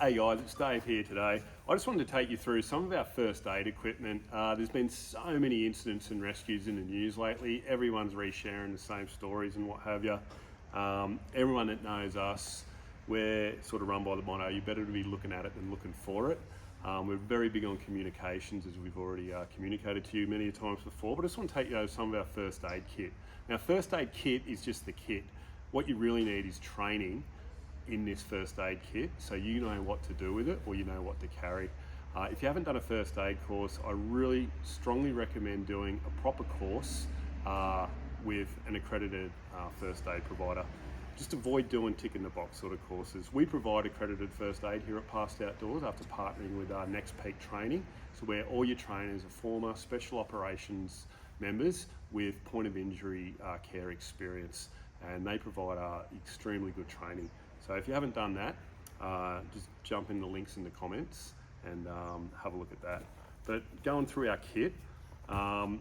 Hey guys, it's Dave here today. I just wanted to take you through some of our first aid equipment. There's been so many incidents and rescues in the news lately. Everyone's resharing the same stories and what have you. Everyone that knows us, we're sort of run by the motto, you better to be looking at it than looking for it. We're very big on communications, as we've already communicated to you many times before, but I just want to take you over some of our first aid kit. Now, first aid kit is just the kit. What you really need is training in this first aid kit, so you know what to do with it or you know what to carry. If you haven't done a first aid course, I really strongly recommend doing a proper course with an accredited first aid provider. Just avoid doing tick in the box sort of courses. We provide accredited first aid here at Past Outdoors after partnering with our Next Peak Training, so where all your trainers are former special operations members with point of injury care experience, and they provide extremely good training. So if you haven't done that, just jump in the links in the comments and have a look at that. But going through our kit, rather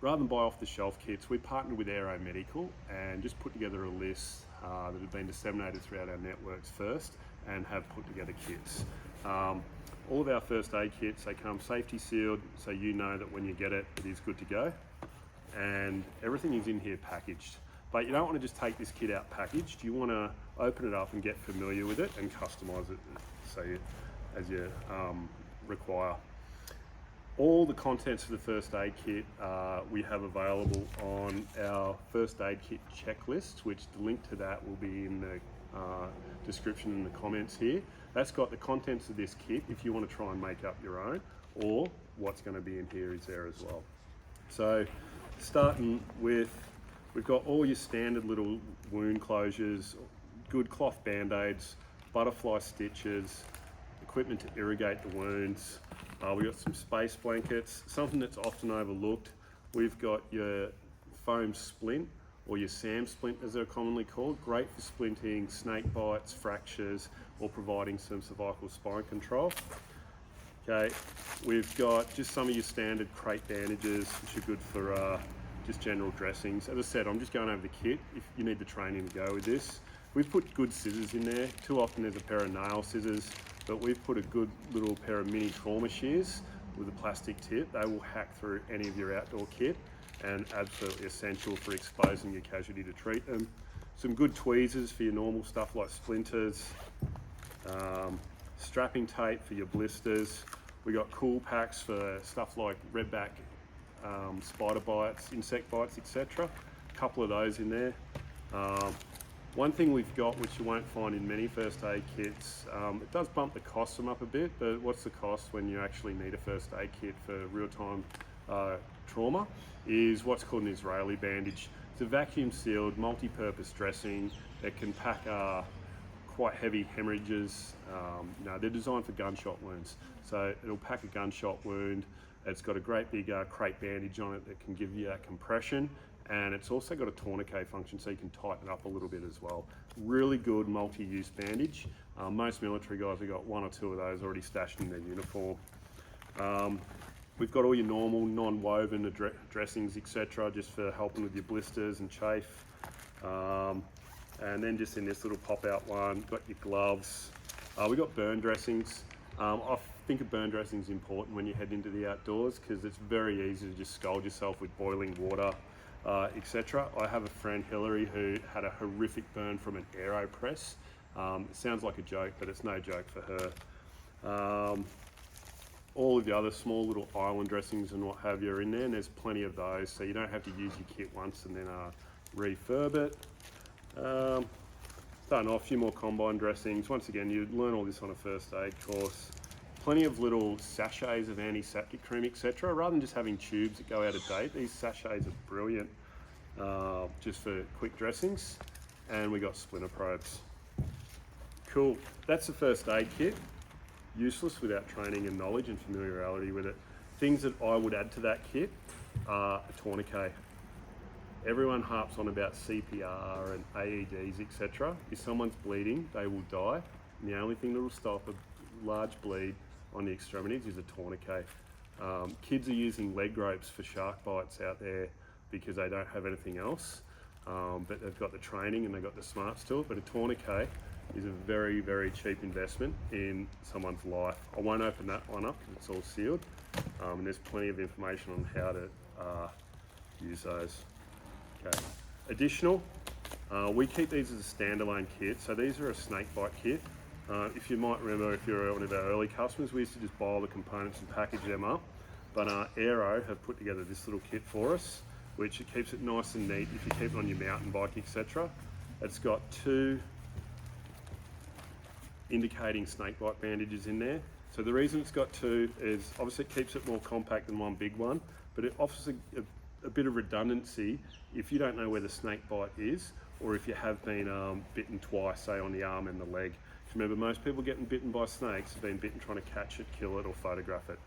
than buy off the shelf kits, we partnered with Aero Medical and just put together a list that had been disseminated throughout our networks first and have put together kits. All of our first aid kits, they come safety sealed, so you know that when you get it, it is good to go. And everything is in here packaged. But you don't want to just take this kit out packaged. You want to open it up and get familiar with it and customize it as you require. All the contents of the first aid kit we have available on our first aid kit checklist, which the link to that will be in the description in the comments here. That's got the contents of this kit if you want to try and make up your own, or what's going to be in here is there as well. So starting with, we've got all your standard little wound closures, good cloth band-aids, butterfly stitches, equipment to irrigate the wounds. We've got some space blankets, something that's often overlooked. We've got your foam splint, or your SAM splint as they're commonly called, great for splinting, snake bites, fractures, or providing some cervical spine control. Okay, we've got just some of your standard crate bandages, which are good for just general dressings. As I said, I'm just going over the kit if you need the training to go with this. We've put good scissors in there. Too often there's a pair of nail scissors, but we've put a good little pair of mini trauma shears with a plastic tip. They will hack through any of your outdoor kit and absolutely essential for exposing your casualty to treat them. Some good tweezers for your normal stuff like splinters, strapping tape for your blisters. We got cool packs for stuff like redback, spider bites, insect bites, etc. A couple of those in there. One thing we've got, which you won't find in many first aid kits, it does bump the cost them up a bit, but what's the cost when you actually need a first aid kit for real-time trauma, is what's called an Israeli bandage. It's a vacuum sealed, multi-purpose dressing that can pack quite heavy hemorrhages. They're designed for gunshot wounds. So it'll pack a gunshot wound. It's got a great big crate bandage on it that can give you that compression. And it's also got a tourniquet function, so you can tighten it up a little bit as well. Really good multi-use bandage. Most military guys have got one or two of those already stashed in their uniform. We've got all your normal non-woven dressings, etc., just for helping with your blisters and chafe. And then just in this little pop-out one, got your gloves. We've got burn dressings. I think a burn dressing is important when you head into the outdoors because it's very easy to just scald yourself with boiling water, etc. I have a friend, Hillary, who had a horrific burn from an AeroPress. It sounds like a joke, but it's no joke for her. All of the other small little island dressings and what have you are in there, and there's plenty of those, so you don't have to use your kit once and then refurb it. Starting off, a few more combine dressings. Once again, you learn all this on a first aid course. Plenty of little sachets of antiseptic cream, etc. Rather than just having tubes that go out of date, these sachets are brilliant just for quick dressings. And we got splinter probes. Cool, that's the first aid kit. Useless without training and knowledge and familiarity with it. Things that I would add to that kit are a tourniquet. Everyone harps on about CPR and AEDs, etc. If someone's bleeding, they will die. And the only thing that will stop a large bleed on the extremities is a tourniquet. Kids are using leg ropes for shark bites out there because they don't have anything else, but they've got the training and they've got the smarts to it. But a tourniquet is a very, very cheap investment in someone's life. I won't open that one up because it's all sealed, and there's plenty of information on how to use those. Okay. Additional, we keep these as a standalone kit. So these are a snake bite kit. If you might remember, if you're one of our early customers, we used to just buy all the components and package them up. But Aero have put together this little kit for us, which it keeps it nice and neat if you keep it on your mountain bike, etc. It's got 2 indicating snake bite bandages in there. So the reason it's got 2 is obviously it keeps it more compact than one big one, but it offers a bit of redundancy if you don't know where the snake bite is, or if you have been bitten twice, say on the arm and the leg. Remember, most people getting bitten by snakes have been bitten trying to catch it, kill it, or photograph it.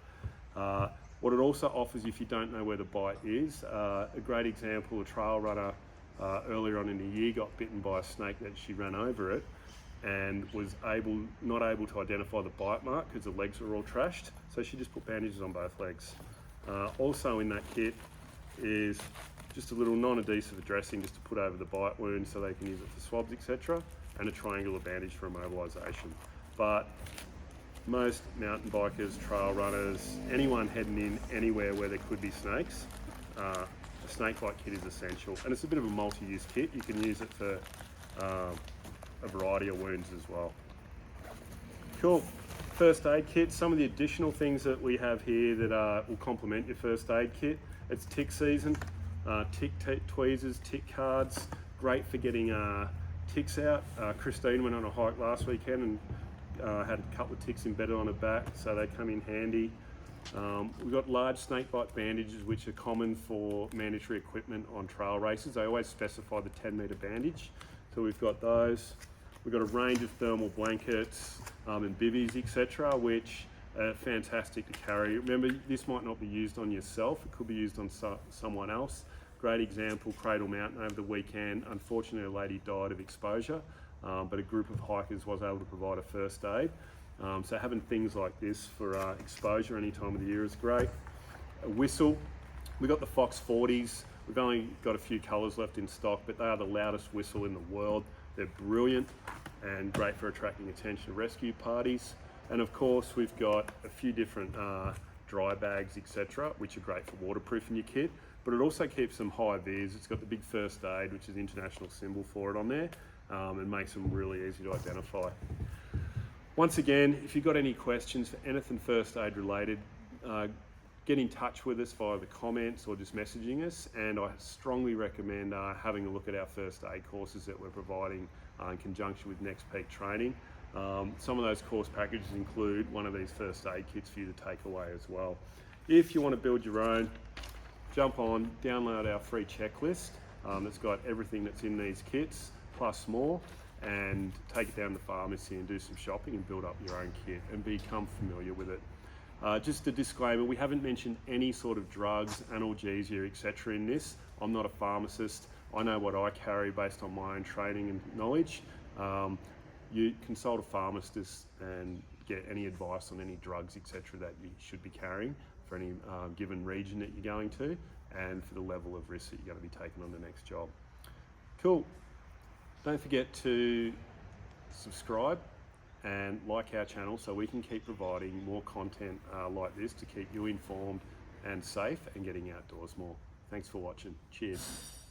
What it also offers, if you don't know where the bite is, a great example, a trail runner earlier on in the year got bitten by a snake that she ran over it and was not able to identify the bite mark because the legs were all trashed, so she just put bandages on both legs. Also in that kit is just a little non-adhesive dressing just to put over the bite wound so they can use it for swabs, etc., and a triangular bandage for immobilisation. But most mountain bikers, trail runners, anyone heading in anywhere where there could be snakes, a snake bite kit is essential. And it's a bit of a multi-use kit. You can use it for a variety of wounds as well. Cool. First aid kit. Some of the additional things that we have here that will complement your first aid kit. It's tick season. Tick tweezers, tick cards. Great for getting ticks out. Christine went on a hike last weekend and had a couple of ticks embedded on her back, so they come in handy. We've got large snake bite bandages, which are common for mandatory equipment on trail races. They always specify the 10-metre bandage, so we've got those. We've got a range of thermal blankets and bivvies, etc., which are fantastic to carry. Remember, this might not be used on yourself, it could be used on someone else. Great example, Cradle Mountain over the weekend. Unfortunately, a lady died of exposure, but a group of hikers was able to provide a first aid. So having things like this for exposure any time of the year is great. A whistle. We got the Fox 40s. We've only got a few colours left in stock, but they are the loudest whistle in the world. They're brilliant and great for attracting attention to rescue parties. And of course, we've got a few different dry bags, etc., which are great for waterproofing your kit. But it also keeps them high vis. It's got the big first aid, which is the international symbol for it on there, and makes them really easy to identify. Once again, if you've got any questions for anything first aid related, get in touch with us via the comments or just messaging us, and I strongly recommend having a look at our first aid courses that we're providing in conjunction with Next Peak Training. Some of those course packages include one of these first aid kits for you to take away as well. If you want to build your own, jump on, download our free checklist that's got everything that's in these kits plus more, and take it down to the pharmacy and do some shopping and build up your own kit and become familiar with it. Just a disclaimer, we haven't mentioned any sort of drugs, analgesia, etc. in this. I'm not a pharmacist. I know what I carry based on my own training and knowledge. You consult a pharmacist and get any advice on any drugs, etc. that you should be carrying for any given region that you're going to, and for the level of risk that you're going to be taking on the next job. Cool. Don't forget to subscribe and like our channel so we can keep providing more content like this to keep you informed and safe and getting outdoors more. Thanks for watching. Cheers.